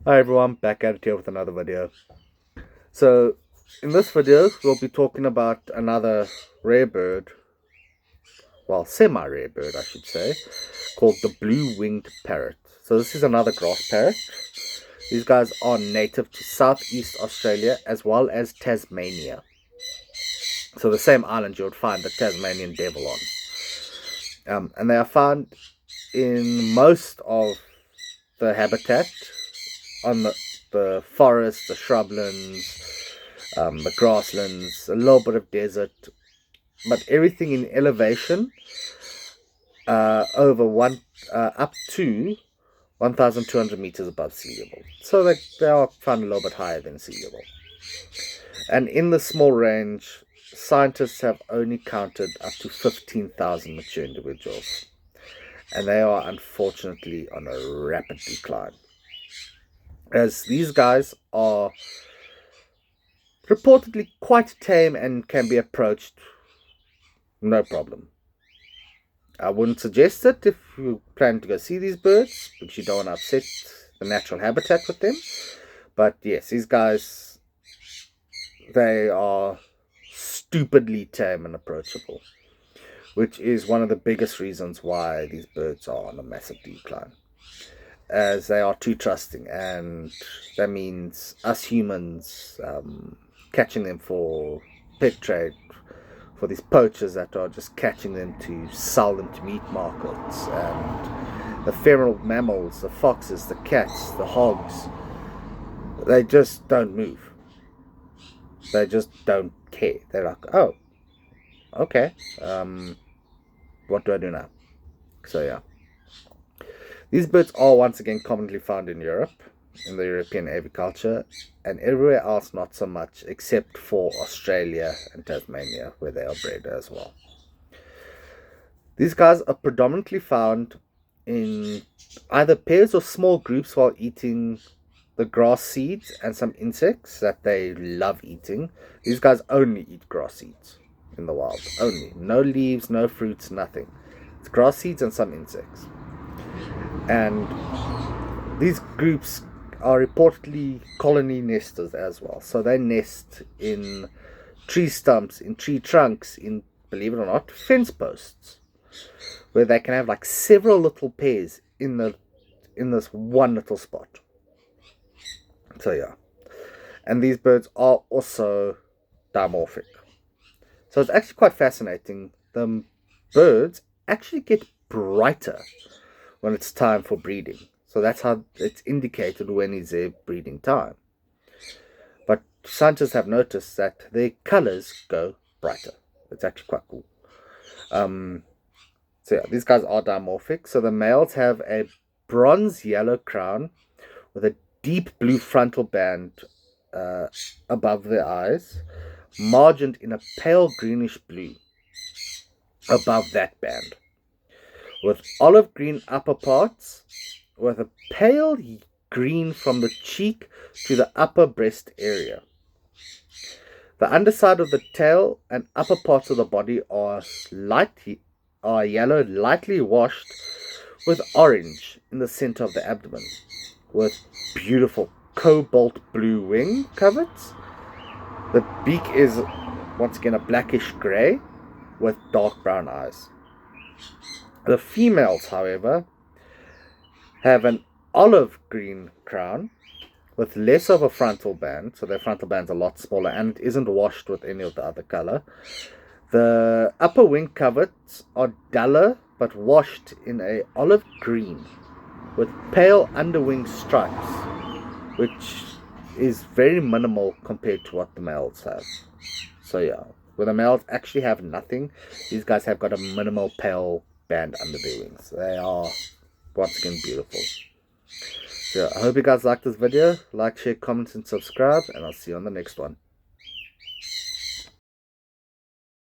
Hi everyone, back at it here with another video. So, in this video, we'll be talking about another rare bird, well, semi-rare bird I should say, called the blue-winged parrot. So this is another grass parrot. These guys are native to Southeast Australia as well as Tasmania. So the same island you would find the Tasmanian devil on. And they are found in most of the habitat on the forests, the shrublands, the grasslands, a little bit of desert, but everything in elevation over up to 1,200 meters above sea level. So they are found a little bit higher than sea level. And in the small range, scientists have only counted up to 15,000 mature individuals. And they are unfortunately on a rapid decline, as these guys are reportedly quite tame and can be approached no problem. I wouldn't suggest it if you plan to go see these birds, because you don't want to upset the natural habitat with them. But yes, these guys, they are stupidly tame and approachable, which is one of the biggest reasons why these birds are on a massive decline, as they are too trusting, and that means us humans catching them for pet trade, for these poachers that are just catching them to sell them to meat markets. And the feral mammals, the foxes, the cats, the hogs, they just don't move. They just don't care. They're like, oh, okay, what do I do now? So yeah, these birds are once again commonly found in Europe, in the European aviculture, and everywhere else not so much, except for Australia and Tasmania, where they are bred as well. These guys are predominantly found in either pairs or small groups while eating the grass seeds and some insects that they love eating. These guys only eat grass seeds in the wild. Only. No leaves, no fruits, nothing. It's grass seeds and some insects. And these groups are reportedly colony nesters as well. So they nest in tree stumps, in tree trunks, in, believe it or not, fence posts, where they can have like several little pairs in this one little spot. So yeah, and these birds are also dimorphic. So it's actually quite fascinating. The birds actually get brighter when it's time for breeding. So that's how it's indicated when is their breeding time. But scientists have noticed that their colors go brighter. It's actually quite cool. So yeah, these guys are dimorphic. So the males have a bronze yellow crown with a deep blue frontal band above their eyes, margined in a pale greenish blue above that band, with olive green upper parts, with a pale green from the cheek to the upper breast area. The underside of the tail and upper parts of the body are yellow, lightly washed with orange in the center of the abdomen, with beautiful cobalt blue wing coverts. The beak is once again a blackish grey with dark brown eyes. The females, however, have an olive green crown with less of a frontal band, so their frontal band's a lot smaller, and it isn't washed with any of the other color. The upper wing coverts are duller but washed in a olive green with pale underwing stripes, which is very minimal compared to what the males have. So yeah, where the males actually have nothing, these guys have got a minimal pale band under their wings. They are once again beautiful. So I hope you guys like this video. Like, share, comment, and subscribe, and I'll see you on the next one.